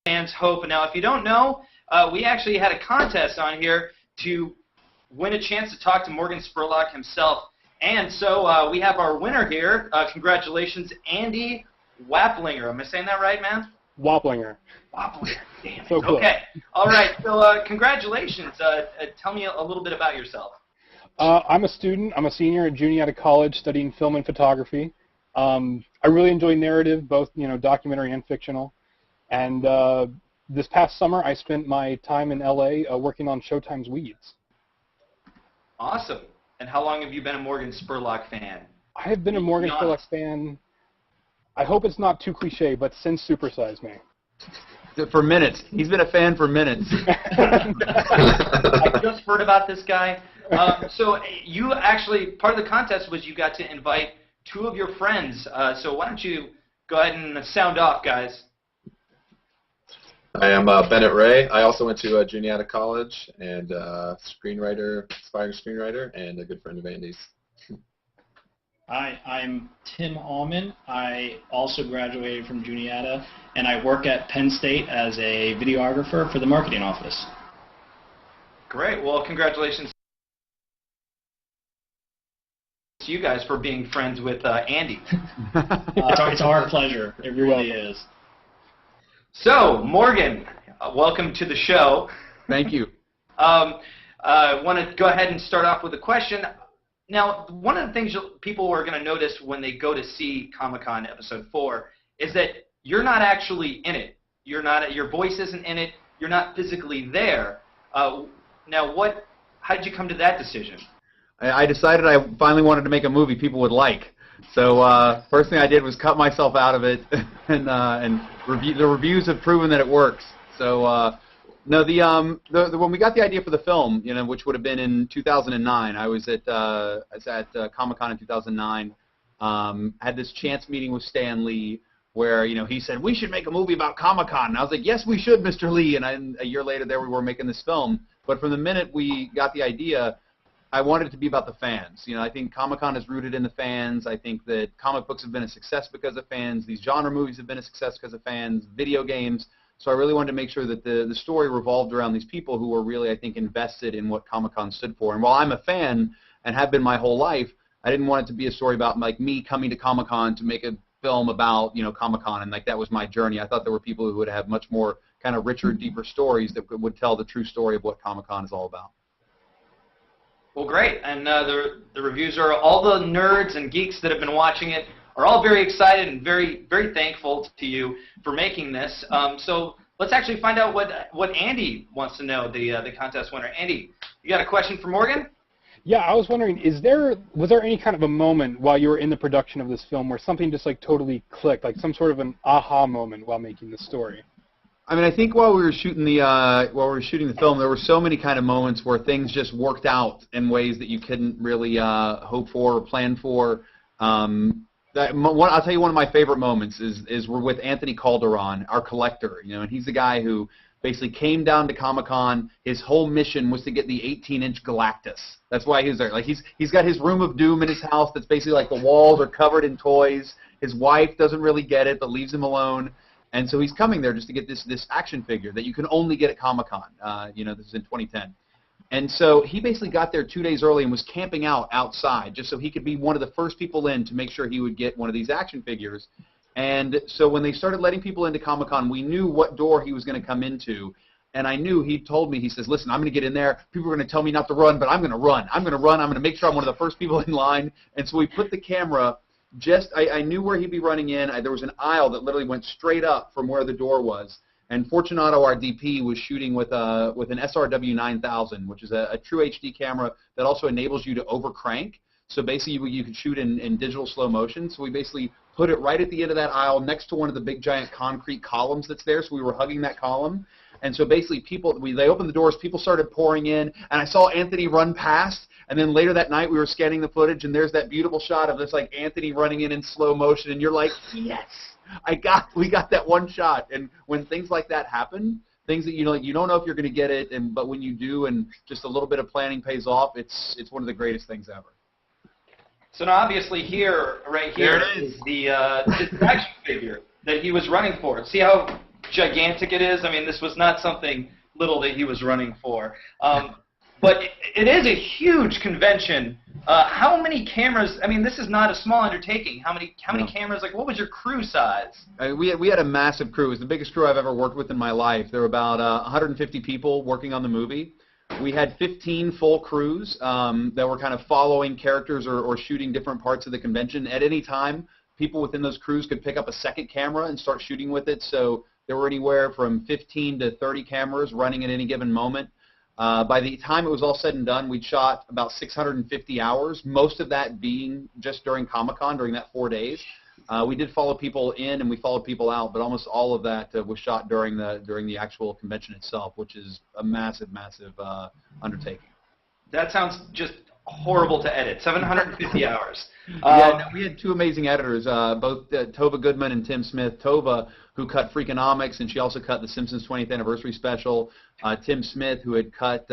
fans hope. Now, if you don't know, we actually had a contest on here to win a chance to talk to Morgan Spurlock himself. And so we have our winner here. Congratulations, Andy Wapplinger. Am I saying that right, man? Wapplinger. Wapplinger. Damn it. So cool. Okay. All right. So congratulations. Tell me a little bit about yourself. I'm a student. I'm a senior at Juniata College studying film and photography. I really enjoy narrative, both documentary and fictional. And this past summer, I spent my time in LA working on Showtime's Weeds. Awesome. And how long have you been a Morgan Spurlock fan? I have been a Morgan Spurlock fan, I hope it's not too cliche, but since Super Size Me. For minutes. He's been a fan for minutes. I just heard about this guy. So you actually, part of the contest was you got to invite two of your friends. So why don't you go ahead and sound off, guys. I am Bennett Ray. I also went to Juniata College and screenwriter, aspiring screenwriter, and a good friend of Andy's. Hi, I'm Tim Allman. I also graduated from Juniata, and I work at Penn State as a videographer for the marketing office. Great. Well, congratulations to you guys for being friends with Andy. It's our pleasure. It really is. So, Morgan, welcome to the show. Thank you. I want to go ahead and start off with a question. Now, one of the things people are going to notice when they go to see Comic-Con Episode 4 is that you're not actually in it. Your voice isn't in it. You're not physically there. Now, how did you come to that decision? I decided I finally wanted to make a movie people would like. So first thing I did was cut myself out of it, and the reviews have proven that it works. So no, when we got the idea for the film, which would have been in 2009, I was at Comic-Con in 2009. Had this chance meeting with Stan Lee where he said we should make a movie about Comic-Con, and I was like, yes, we should, Mr. Lee. And a year later, there we were making this film. But from the minute we got the idea, I wanted it to be about the fans. I think Comic-Con is rooted in the fans. I think that comic books have been a success because of fans. These genre movies have been a success because of fans. Video games. So I really wanted to make sure that the story revolved around these people who were really, I think, invested in what Comic-Con stood for. And while I'm a fan and have been my whole life, I didn't want it to be a story about like me coming to Comic-Con to make a film about Comic-Con, and like that was my journey. I thought there were people who would have much more kind of richer, deeper stories that would tell the true story of what Comic-Con is all about. Well, great, and the reviews are all the nerds and geeks that have been watching it are all very excited and very, very thankful to you for making this. So let's actually find out what Andy wants to know, the contest winner. Andy, you got a question for Morgan? Yeah, I was wondering, was there any kind of a moment while you were in the production of this film where something just like totally clicked, like some sort of an aha moment while making the story? I mean, I think while we were shooting the film, there were so many kind of moments where things just worked out in ways that you couldn't really hope for or plan for. I'll tell you one of my favorite moments is we're with Anthony Calderon, our collector, and he's the guy who basically came down to Comic-Con. His whole mission was to get the 18-inch Galactus. That's why he's there. Like he's got his room of doom in his house that's basically like the walls are covered in toys. His wife doesn't really get it, but leaves him alone. And so he's coming there just to get this action figure that you can only get at Comic-Con. This is in 2010. And so he basically got there 2 days early and was camping out outside just so he could be one of the first people in to make sure he would get one of these action figures. And so when they started letting people into Comic-Con, we knew what door he was going to come into. And I knew he told me, he says, listen, I'm going to get in there. People are going to tell me not to run, but I'm going to run. I'm going to run. I'm going to make sure I'm one of the first people in line. And so we put the camera I knew where he'd be running in. There was an aisle that literally went straight up from where the door was. And Fortunato, our DP, was shooting with an SRW 9000, which is a true HD camera that also enables you to overcrank. So basically, you could shoot in digital slow motion. So we basically put it right at the end of that aisle next to one of the big giant concrete columns that's there. So we were hugging that column. And so basically, they opened the doors, people started pouring in, and I saw Anthony run past. And then later that night, we were scanning the footage, and there's that beautiful shot of this like Anthony running in slow motion, and you're like, yes, we got that one shot. And when things like that happen, things that you don't know if you're going to get it, but when you do, and just a little bit of planning pays off, it's one of the greatest things ever. So now obviously right here is the action figure that he was running for. See how gigantic it is. I mean, this was not something little that he was running for. But it is a huge convention. How many cameras? I mean, this is not a small undertaking. How many cameras? Like, what was your crew size? We had a massive crew. It was the biggest crew I've ever worked with in my life. There were about 150 people working on the movie. We had 15 full crews that were kind of following characters or shooting different parts of the convention. At any time, people within those crews could pick up a second camera and start shooting with it. So there were anywhere from 15 to 30 cameras running at any given moment. By the time it was all said and done, we'd shot about 650 hours, most of that being just during Comic-Con, during that 4 days. We did follow people in and we followed people out, but almost all of that was shot during the actual convention itself, which is a massive, massive undertaking. That sounds just horrible to edit. 750 hours. We had two amazing editors, both Tova Goodman and Tim Smith. Tova, who cut Freakonomics, and she also cut the Simpsons 20th Anniversary Special. Tim Smith, who had cut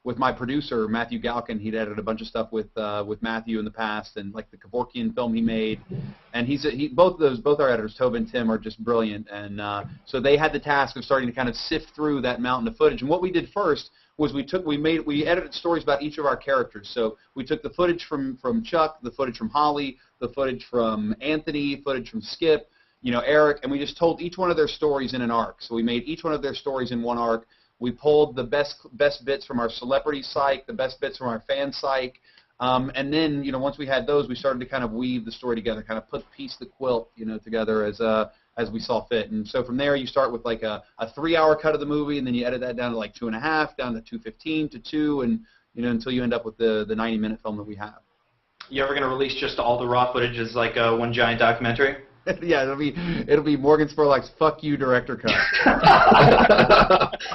with my producer, Matthew Galkin. He'd edited a bunch of stuff with Matthew in the past, and like the Kevorkian film he made. And both our editors, Tova and Tim, are just brilliant. And so they had the task of starting to kind of sift through that mountain of footage. And what we did first was we edited stories about each of our characters. So we took the footage from Chuck, the footage from Holly, the footage from Anthony, footage from Skip, Eric, and we just told each one of their stories in an arc. So we made each one of their stories in one arc. We pulled the best bits from our celebrity psych, the best bits from our fan psych, and then once we had those, we started to kind of weave the story together, kind of put piece the quilt together as we saw fit. And so from there, you start with like a 3-hour cut of the movie, and then you edit that down to like 2.5, down to 2:15 to 2, and until you end up with the 90-minute film that we have. You ever going to release just all the raw footage as like one giant documentary? Yeah, it'll be Morgan Spurlock's "Fuck You" director cut.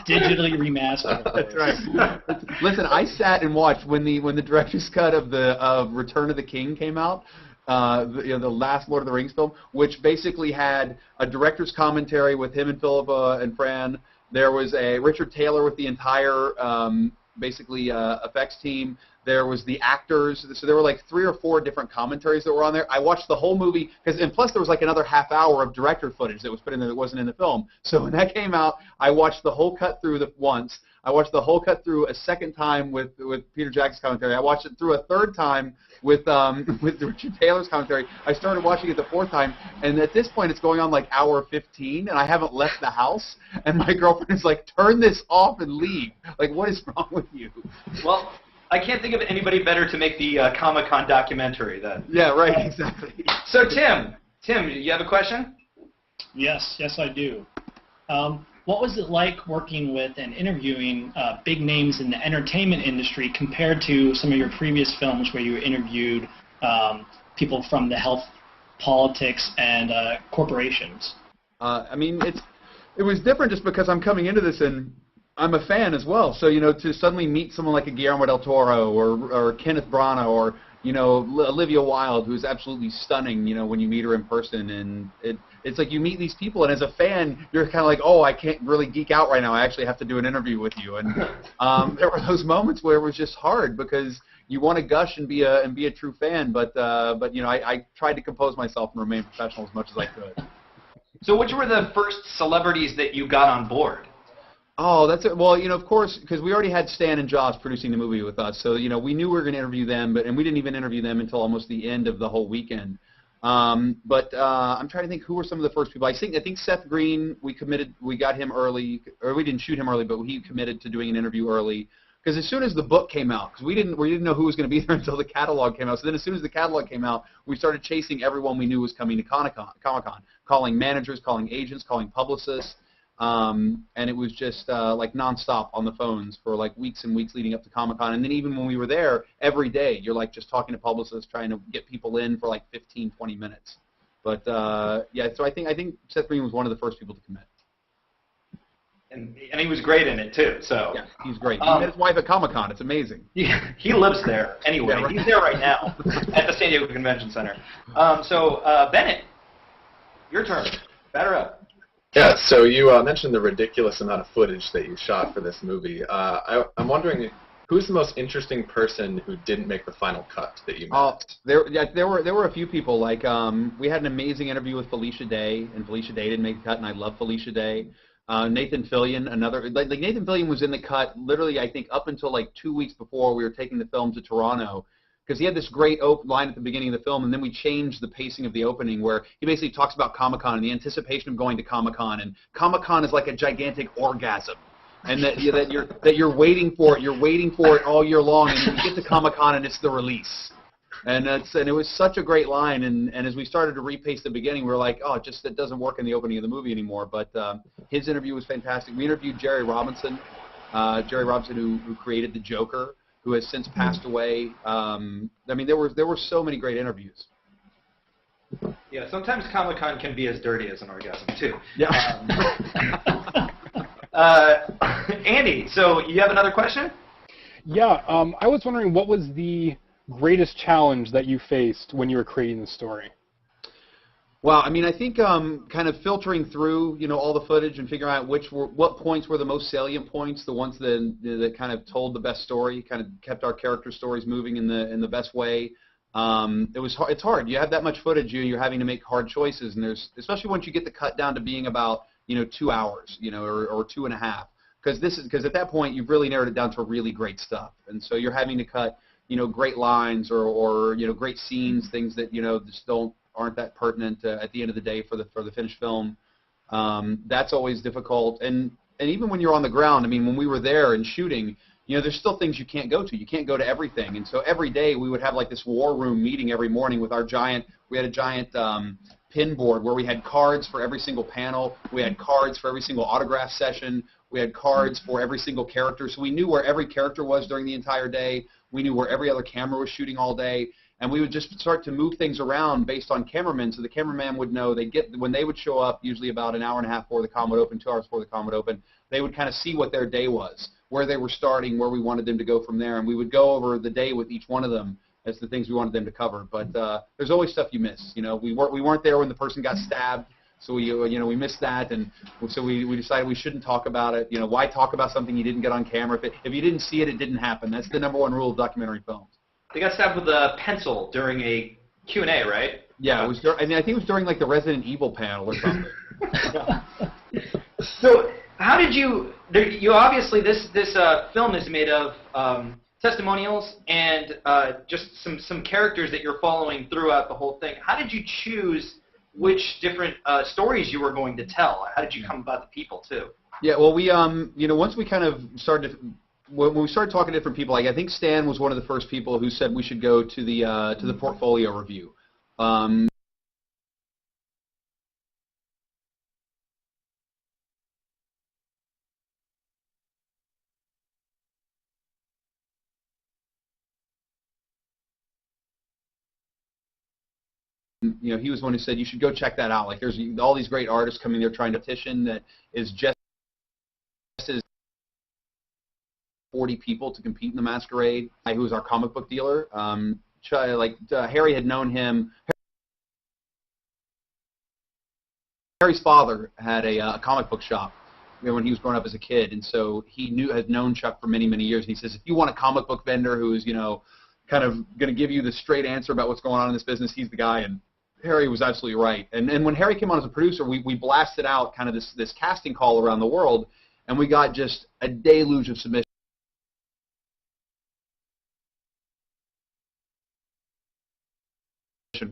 Digitally remastered. That's right. Listen, I sat and watched when the director's cut of Return of the King came out. The last Lord of the Rings film, which basically had a director's commentary with him and Philippa and Fran. There was a Richard Taylor with the entire effects team. There was the actors. So there were like 3 or 4 different commentaries that were on there. I watched the whole movie and plus there was like another half hour of director footage that was put in there that wasn't in the film. So when that came out, I watched the whole cut through once. I watched the whole cut through a second time with Peter Jackson's commentary. I watched it through a third time with Richard Taylor's commentary. I started watching it the 4th time, and at this point it's going on like hour 15, and I haven't left the house. And my girlfriend is like, "Turn this off and leave. Like, what is wrong with you?" Well, I can't think of anybody better to make the Comic-Con documentary then. Yeah, right, exactly. So Tim, you have a question? Yes, I do. What was it like working with and interviewing big names in the entertainment industry compared to some of your previous films where you interviewed people from the health, politics, and corporations? I mean, it was different just because I'm coming into this and I'm a fan as well. So, to suddenly meet someone like a Guillermo del Toro or Kenneth Branagh or, Olivia Wilde, who's absolutely stunning, when you meet her in person. And it's like you meet these people, and as a fan, you're kind of like, oh, I can't really geek out right now. I actually have to do an interview with you. And there were those moments where it was just hard because you want to gush and be a true fan, but I tried to compose myself and remain professional as much as I could. So which were the first celebrities that you got on board? Oh, that's it. Well, of course, because we already had Stan and Joss producing the movie with us, so we knew we were going to interview them, and we didn't even interview them until almost the end of the whole weekend. But I'm trying to think who were some of the first people. I think Seth Green. We got him early, or we didn't shoot him early, but he committed to doing an interview early. Because as soon as the book came out, because we didn't know who was going to be there until the catalog came out. So then, as soon as the catalog came out, we started chasing everyone we knew was coming to Comic-Con, calling managers, calling agents, calling publicists. And it was just like nonstop on the phones for like weeks and weeks leading up to Comic-Con. And then even when we were there, every day you're like just talking to publicists, trying to get people in for like 15, 20 minutes. But so I think Seth Green was one of the first people to commit. And he was great in it too. So yeah, he's great. He met his wife at Comic-Con. It's amazing. Yeah, he lives there anyway. Yeah, right. He's there right now at the San Diego Convention Center. So Bennett, your turn. Batter up. Yeah, so you mentioned the ridiculous amount of footage that you shot for this movie. I'm wondering Who's the most interesting person who didn't make the final cut that you met? Oh, there were a few people. Like we had an amazing interview with Felicia Day, and Felicia Day didn't make the cut, and I love Felicia Day. Nathan Fillion, another like Nathan Fillion was in the cut literally I think up until like 2 weeks before we were taking the film to Toronto, because he had this great line at the beginning of the film, and then we changed the pacing of the opening where he basically talks about Comic-Con and the anticipation of going to Comic-Con, and Comic-Con is like a gigantic orgasm. And that you're waiting for it all year long, and you get to Comic-Con and it's the release, and it was such a great line. And as we started to repace the beginning, we were like, oh, it doesn't work in the opening of the movie anymore. But his interview was fantastic. We interviewed Jerry Robinson, who created the Joker, who has since passed away. I mean, there were so many great interviews. Yeah, sometimes Comic-Con can be as dirty as an orgasm too. Yeah. Andy, so you have another question? Yeah, I was wondering what was the greatest challenge that you faced when you were creating the story? Well, I mean, I think kind of filtering through, all the footage and figuring out what points were the most salient points, the ones that kind of told the best story, kind of kept our character stories moving in the best way. It's hard. You have that much footage, you're having to make hard choices, and especially once you get the cut down to being about 2 hours, or 2.5, because at that point you've really narrowed it down to really great stuff, and so you're having to cut great lines or great scenes, things that just aren't that pertinent at the end of the day for the finished film. That's always difficult, and even when you're on the ground, I mean, when we were there and shooting, there's still things you can't go to. You can't go to everything, and so every day we would have like this war room meeting every morning with our we had a giant pin board where we had cards for every single panel, we had cards for every single autograph session, we had cards for every single character, so we knew where every character was during the entire day, we knew where every other camera was shooting all day, and we would just start to move things around based on cameramen, so the cameraman would know, when they would show up, usually about an hour and a half before the con would open, 2 hours before the con would open, they would kind of see what their day was, where they were starting, where we wanted them to go from there, and we would go over the day with each one of them as the things we wanted them to cover. But there's always stuff you miss. We weren't there when the person got stabbed, so we missed that, and so we decided we shouldn't talk about it. Why talk about something you didn't get on camera? If you didn't see it, it didn't happen. That's the #1 rule of documentary films. They got stabbed with a pencil during a Q&A, right? Yeah, it was. I think it was during like the Resident Evil panel or something. So how did you? You obviously this film is made of testimonials and just some characters that you're following throughout the whole thing. How did you choose which different stories you were going to tell? How did you come about the people too? Yeah, well, we once we kind of started when we started talking to different people, like I think Stan was one of the first people who said we should go to the portfolio review. He was one who said you should go check that out. Like there's all these great artists coming there trying to petition that is just as 40 people to compete in the Masquerade. Who was our comic book dealer? Harry had known him. Harry's father had a comic book shop when he was growing up as a kid, and so he had known Chuck for many, many years. And he says, if you want a comic book vendor who is kind of going to give you the straight answer about what's going on in this business, he's the guy. And Harry was absolutely right. And when Harry came on as a producer, we blasted out kind of this casting call around the world, and we got just a deluge of submissions.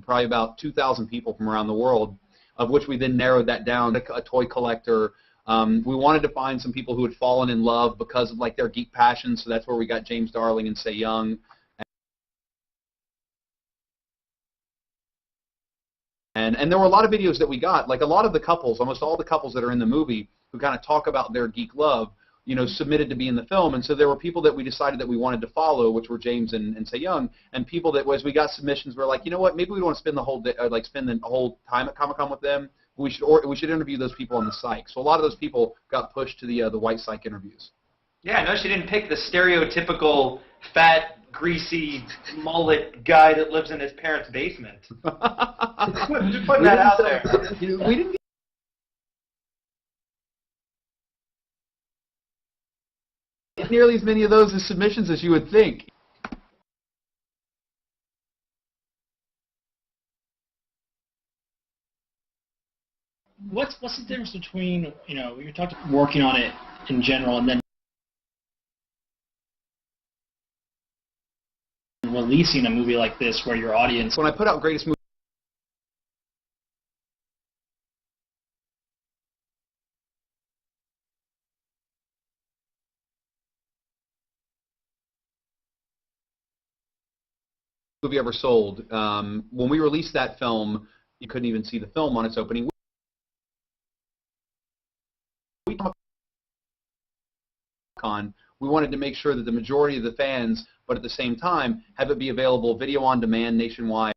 Probably about 2,000 people from around the world, of which we then narrowed that down to a toy collector. We wanted to find some people who had fallen in love because of like their geek passion, so that's where we got James Darling and Say Young. And there were a lot of videos that we got, like a lot of the couples, almost all the couples that are in the movie who kind of talk about their geek love, submitted to be in the film. And so there were people that we decided that we wanted to follow, which were James and Say Young, and people that, as we got submissions, were like, you know what, maybe we don't want to spend the whole day, spend the whole time at Comic-Con with them. We should interview those people on the psych. So a lot of those people got pushed to the white psych interviews. Yeah, I noticed you didn't pick the stereotypical fat, greasy mullet guy that lives in his parents' basement. Just putting that out there. We didn't. nearly as many of those as submissions as you would think. What's the difference between, you know, you're talking working on it in general and then releasing a movie like this where your audience... When I put out Greatest Movie, ever sold, when we released that film, you couldn't even see the film on its opening week. We wanted to make sure that the majority of the fans, but at the same time, have it be available video on demand nationwide.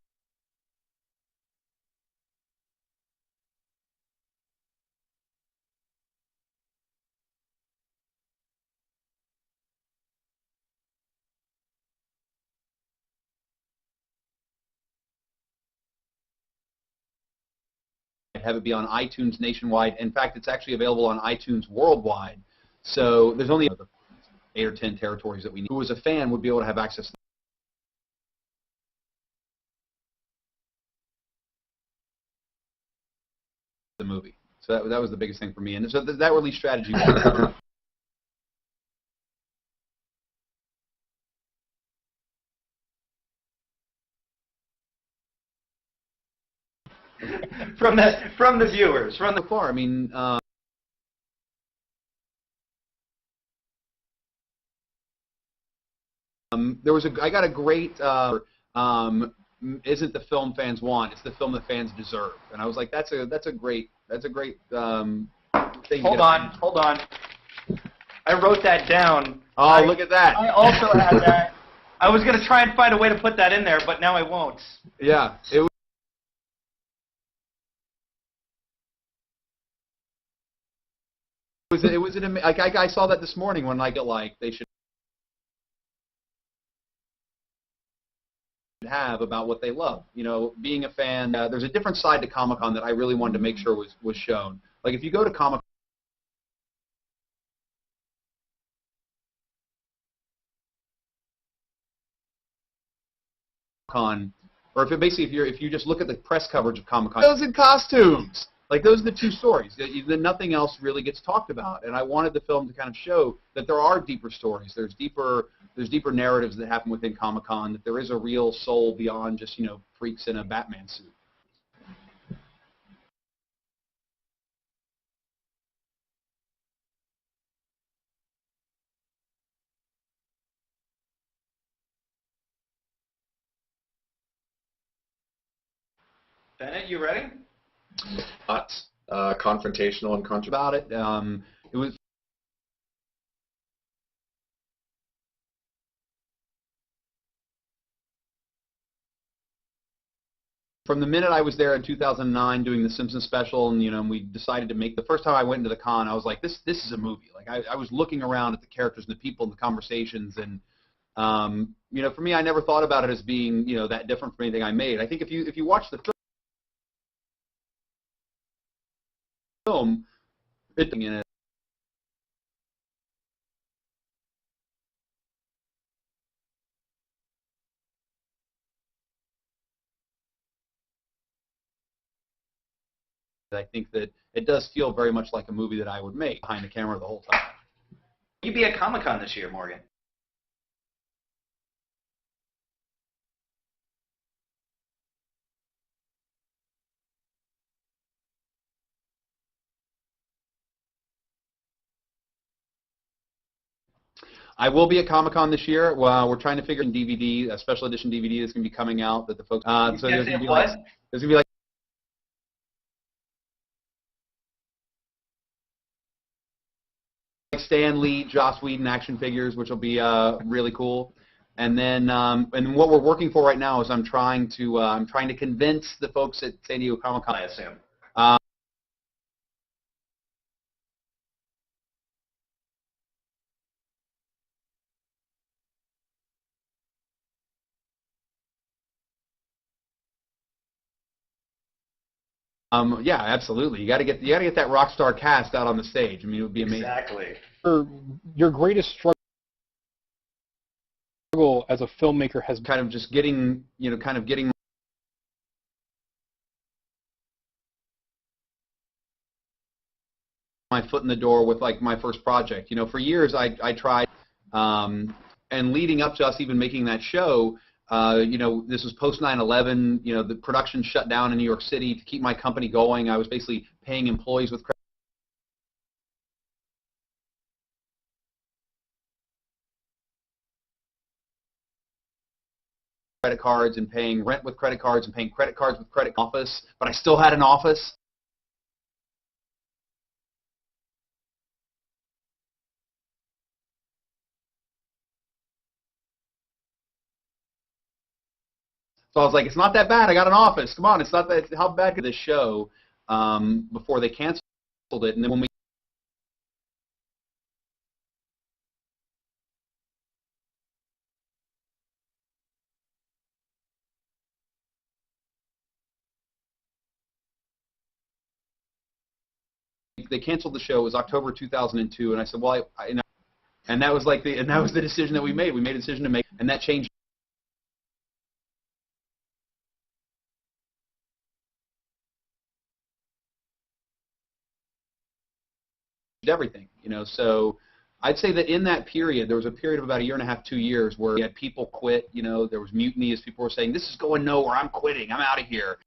Have it be on iTunes nationwide. In fact, it's actually available on iTunes worldwide. So there's only 8 or 10 territories that we need. Who was a fan would be able to have access to the movie. So that was the biggest thing for me. And so that release strategy worked. from the viewers, from the... So far, I mean, I got a great, isn't the film fans want, it's the film that fans deserve. And I was like, that's a great thing. Hold on. I wrote that down. Oh, look at that. I also had that. I was going to try and find a way to put that in there, but now I won't. Yeah, it was like I saw that this morning when they should have about what they love. You know, being a fan, there's a different side to Comic-Con that I really wanted to make sure was shown. Like if you go to Comic-Con, or if you just look at the press coverage of Comic-Con, those in costumes. Like those are the two stories. Then nothing else really gets talked about. And I wanted the film to kind of show that there are deeper stories. There's deeper narratives that happen within Comic-Con. That there is a real soul beyond just freaks in a Batman suit. Bennett, you ready? Hot, confrontational, and controversial. About it, it was. From the minute I was there in 2009 doing the Simpsons special, and we decided to make the first time I went into the con, I was like, this is a movie. Like I was looking around at the characters and the people and the conversations, and for me, I never thought about it as being that different from anything I made. I think if you watch the film, in it. I think that it does feel very much like a movie that I would make behind the camera the whole time. You'd be at Comic-Con this year, Morgan. I will be at Comic-Con this year. Well, we're trying to figure out a special edition DVD that's going to be coming out that the folks. So there's going to be like Stan Lee, Joss Whedon action figures, which will be really cool. And then and what we're working for right now is I'm trying to convince the folks at San Diego Comic-Con. I assume. Yeah, absolutely. You got to get that rock star cast out on the stage. I mean, it would be amazing. Exactly. Your greatest struggle struggle as a filmmaker has kind of just getting, getting my foot in the door with like my first project. For years I tried, and leading up to us even making that show, this was post 9/11. The production shut down in New York City. To keep my company going, I was basically paying employees with credit cards and paying rent with credit cards and paying credit cards with credit office, but I still had an office. So I was like, it's not that bad. I got an office. Come on, it's not that. How bad could this show before they canceled it? And then when we they canceled the show, it was October 2002, and I said, well, and that was like that was the decision that we made. We made a decision to make, and that changed everything. So I'd say that in that period, there was a period of about a year and a half, 2 years, where we had people quit. There was mutiny as people were saying, this is going nowhere. I'm quitting. I'm out of here.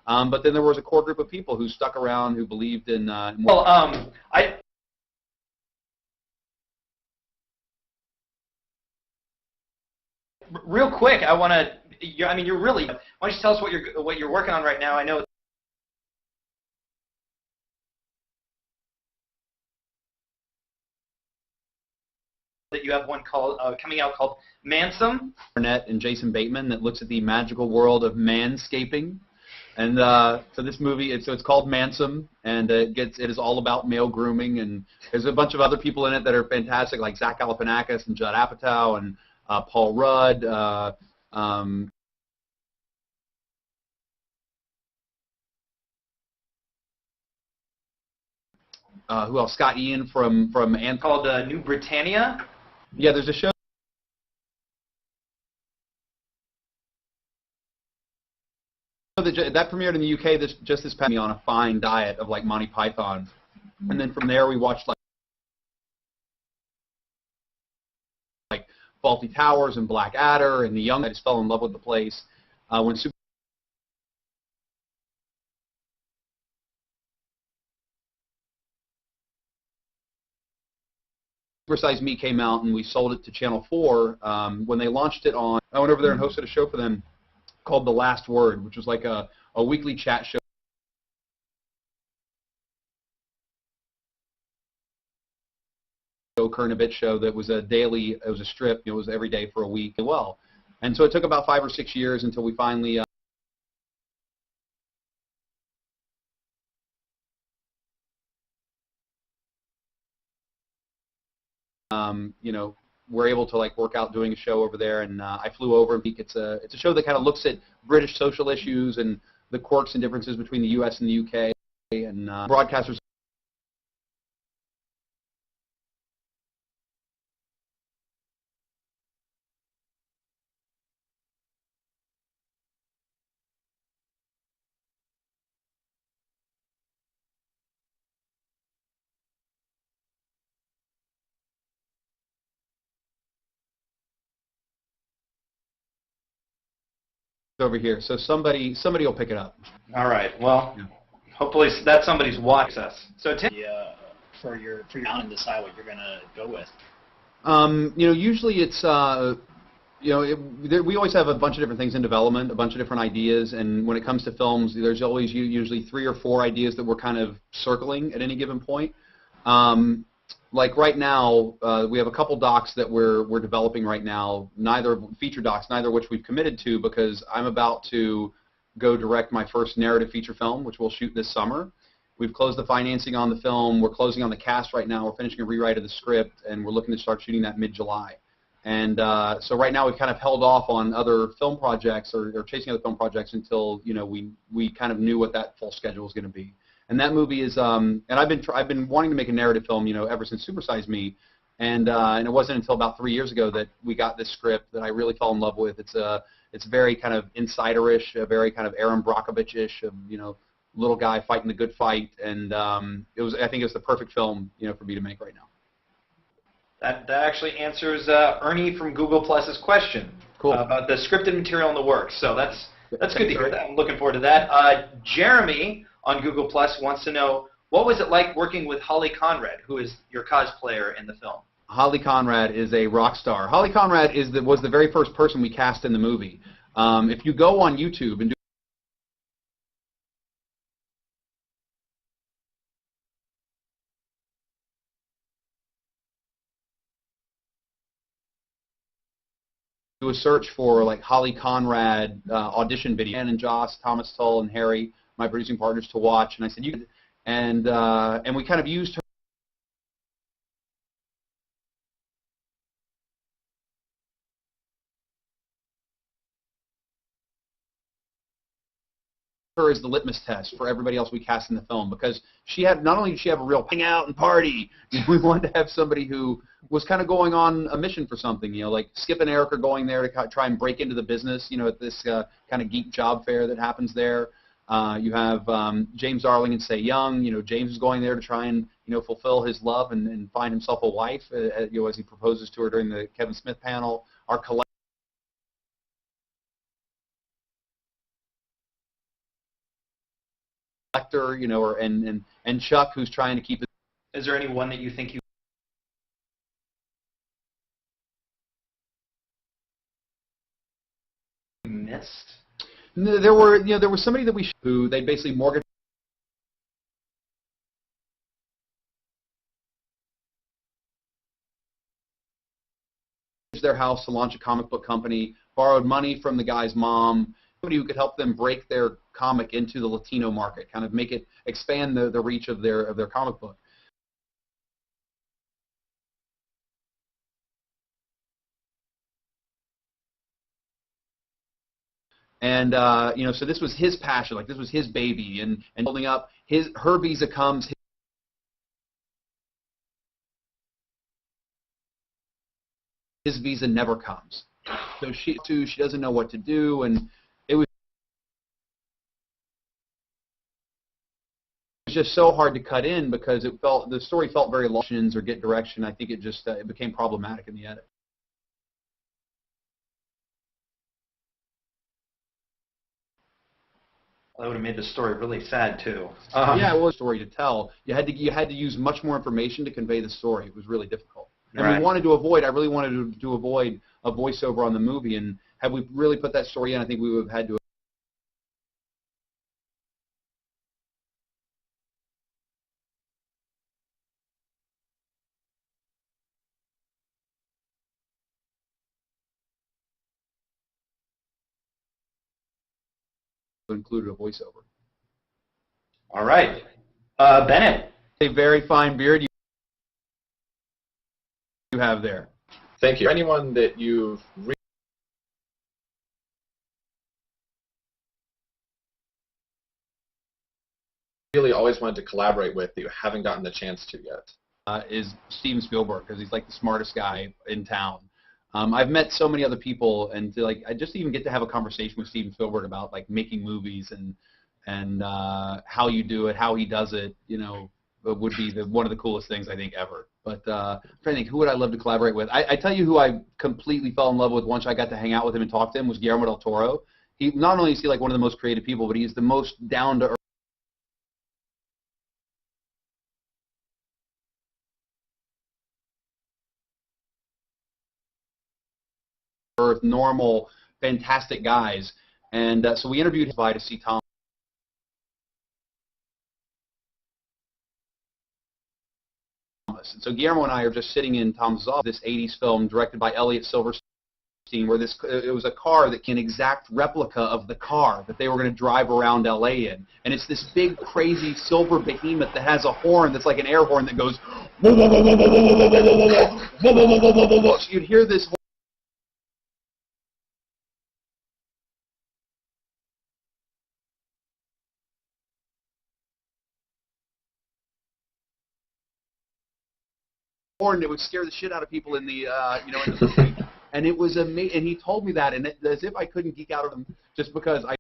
But then there was a core group of people who stuck around, who believed in. Real quick, I want to. You're really. Why don't you tell us what you're working on right now? I know that you have one coming out called Mansome. Burnett and Jason Bateman that looks at the magical world of manscaping, and so this movie, it's called Mansome, and it is all about male grooming, and there's a bunch of other people in it that are fantastic, like Zach Galifianakis and Judd Apatow and Paul Rudd. Who else? Scott Ian from called New Britannia. Yeah, there's a show that premiered in the UK just this past, on a fine diet of like Monty Python, and then from there we watched like Fawlty Towers and Blackadder and The Young. I just fell in love with the place when Super Size Me came out, and we sold it to Channel 4. When they launched it on, I went over there and hosted a show for them called The Last Word, which was like a weekly chat show. Current event show that was a daily, it was a strip, it was every day for a week as well. And so it took about 5 or 6 years until we finally we're able to like work out doing a show over there, and I flew over. And it's a show that kind of looks at British social issues and the quirks and differences between the U.S. and the UK, and broadcasters. Over here, so somebody will pick it up. All right. Well, yeah. Hopefully that somebody's watching us. So Tim, for your round and decide what you're gonna go with. Usually it's we always have a bunch of different things in development, a bunch of different ideas, and when it comes to films, there's always usually 3 or 4 ideas that we're kind of circling at any given point. Like right now, we have a couple docs that we're developing right now, feature docs, neither of which we've committed to, because I'm about to go direct my first narrative feature film, which we'll shoot this summer. We've closed the financing on the film. We're closing on the cast right now. We're finishing a rewrite of the script, and we're looking to start shooting that mid-July. And so right now we've kind of held off on other film projects or chasing other film projects until we kind of knew what that full schedule was going to be. And that movie is and I've been wanting to make a narrative film ever since Super Size Me, and it wasn't until about 3 years ago that we got this script that I really fell in love with. It's very kind of insider-ish, very kind of Aaron Brockovich-ish, little guy fighting the good fight, and I think it was the perfect film for me to make right now. That actually answers Ernie from Google Plus's question about the scripted material in the works. So that's good to hear that. I'm looking forward to that. Jeremy on Google Plus wants to know, what was it like working with Holly Conrad, who is your cosplayer in the film? Holly Conrad is a rock star. Holly Conrad was the very first person we cast in the movie. If you go on YouTube and do a search for like Holly Conrad audition video, and Joss, Thomas Tull, and Harry, my producing partners, to watch, and I said, and we kind of used her as the litmus test for everybody else we cast in the film, because not only did she have a real hang out and party, we wanted to have somebody who was kind of going on a mission for something, like Skip and Eric are going there to try and break into the business, at this kind of geek job fair that happens there. You have James Darling and Say Young. James is going there to try and fulfill his love and find himself a wife, as he proposes to her during the Kevin Smith panel. Our collector, and Chuck, who's trying to keep it. Is there any one that you think you missed? No, there was somebody that who they basically mortgaged their house to launch a comic book company, borrowed money from the guy's mom, somebody who could help them break their comic into the Latino market, kind of expand the reach of their comic book. And so this was his passion, like this was his baby, and building up her visa comes, his visa never comes. So she doesn't know what to do, and it was just so hard to cut in because the story felt very long or get direction. I think it became problematic in the edit. That would have made the story really sad too. Yeah, it was a story to tell. You had to use much more information to convey the story. It was really difficult. And I really wanted to avoid a voiceover on the movie. And had we really put that story in, I think we would have had to. Included a voiceover. All right. Bennett. A very fine beard you have there. Thank you. For anyone that you've really always wanted to collaborate with that you haven't gotten the chance to yet? Is Steven Spielberg, because he's like the smartest guy in town. I've met so many other people, and I just even get to have a conversation with Steven Spielberg about like making movies and how you do it, how he does it. Would be one of the coolest things I think ever. But I'm trying to think, who would I love to collaborate with? I tell you who I completely fell in love with once I got to hang out with him and talk to him was Guillermo del Toro. He not only is he like one of the most creative people, but he's the most down to earth, normal, fantastic guys. And so we interviewed him to see Tom. And so Guillermo and I are just sitting in Tom's office, this 80s film directed by Elliot Silverstein, where it was a car that an exact replica of the car that they were going to drive around LA in. And it's this big, crazy silver behemoth that has a horn that's like an air horn that goes, whoa, whoa, whoa, whoa, whoa, whoa, whoa, whoa, whoa, whoa, whoa, whoa, whoa, whoa, whoa. So you'd hear this horn that would scare the shit out of people in the you know, in the movie. And it was amazing. And he told me that, and as if I couldn't geek out of him just because I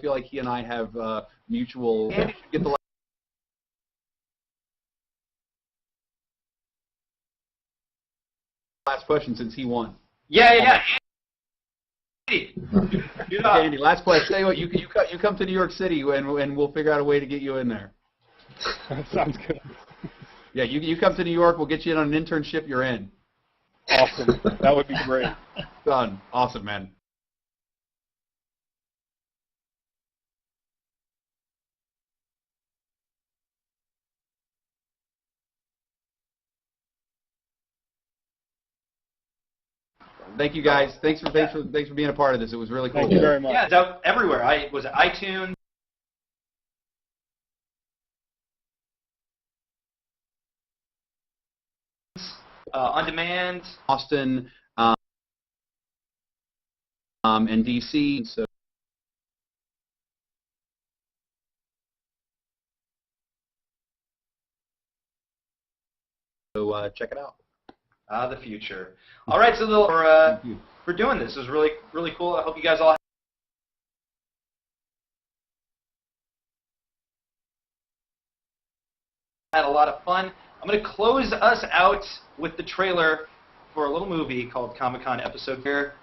feel like he and I have mutual. Andy should get the last question since he won. Yeah. Okay, Andy, last question. Tell you what, you come to New York City and we'll figure out a way to get you in there. Sounds good. Yeah, you come to New York, we'll get you in on an internship. You're in. Awesome. That would be great. Done. Awesome, man. Thank you guys. Thanks for being a part of this. It was really cool. Thank you very much. Yeah, it's out everywhere. Was it iTunes? On demand. Austin and DC. So check it out. The future. All right, so for doing this. It was really cool. I hope you guys all had a lot of fun. I'm going to close us out with the trailer for a little movie called Comic-Con Episode here.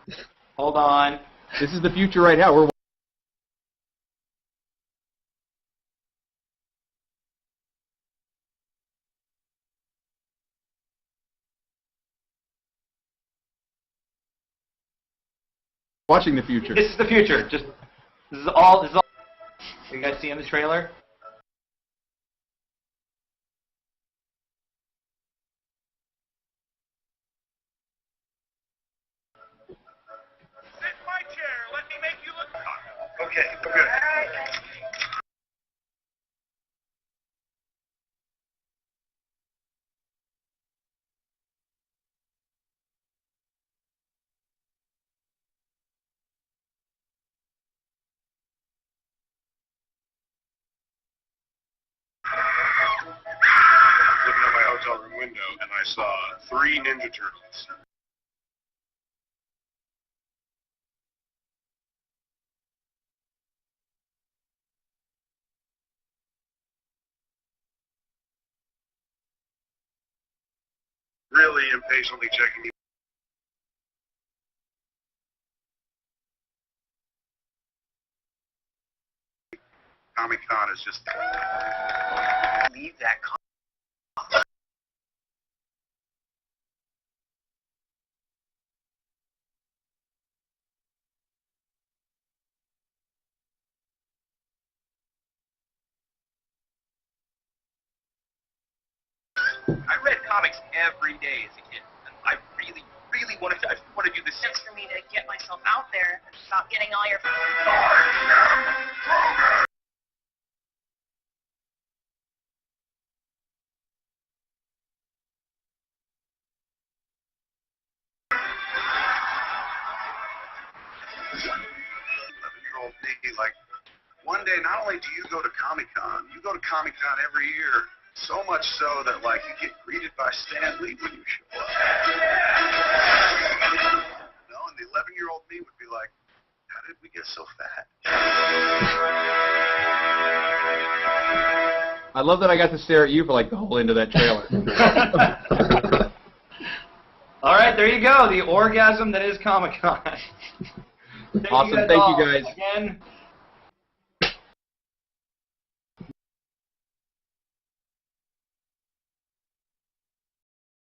Hold on. This is the future right now. We're watching the future. This is the future. This is all. You guys see in the trailer? Sit in my chair. Let me make you look cocky. Okay, good. Looking at my hotel room window, and I saw 3 Ninja Turtles. Really impatiently checking. Comic-Con is just leave that. I read comics every day as a kid, and I really wanted to do this. It's for me to get myself out there and stop getting all your. Year-old me, like, one day, not only do you go to Comic-Con, you go to Comic-Con every year, so much so that, like, you get greeted by Stan Lee when you show up. You know, and the 11-year-old me would be like, how did we get so fat? I love that I got to stare at you for like the whole end of that trailer. All right, there you go. The orgasm that is Comic-Con. Awesome. Thank you guys. Again.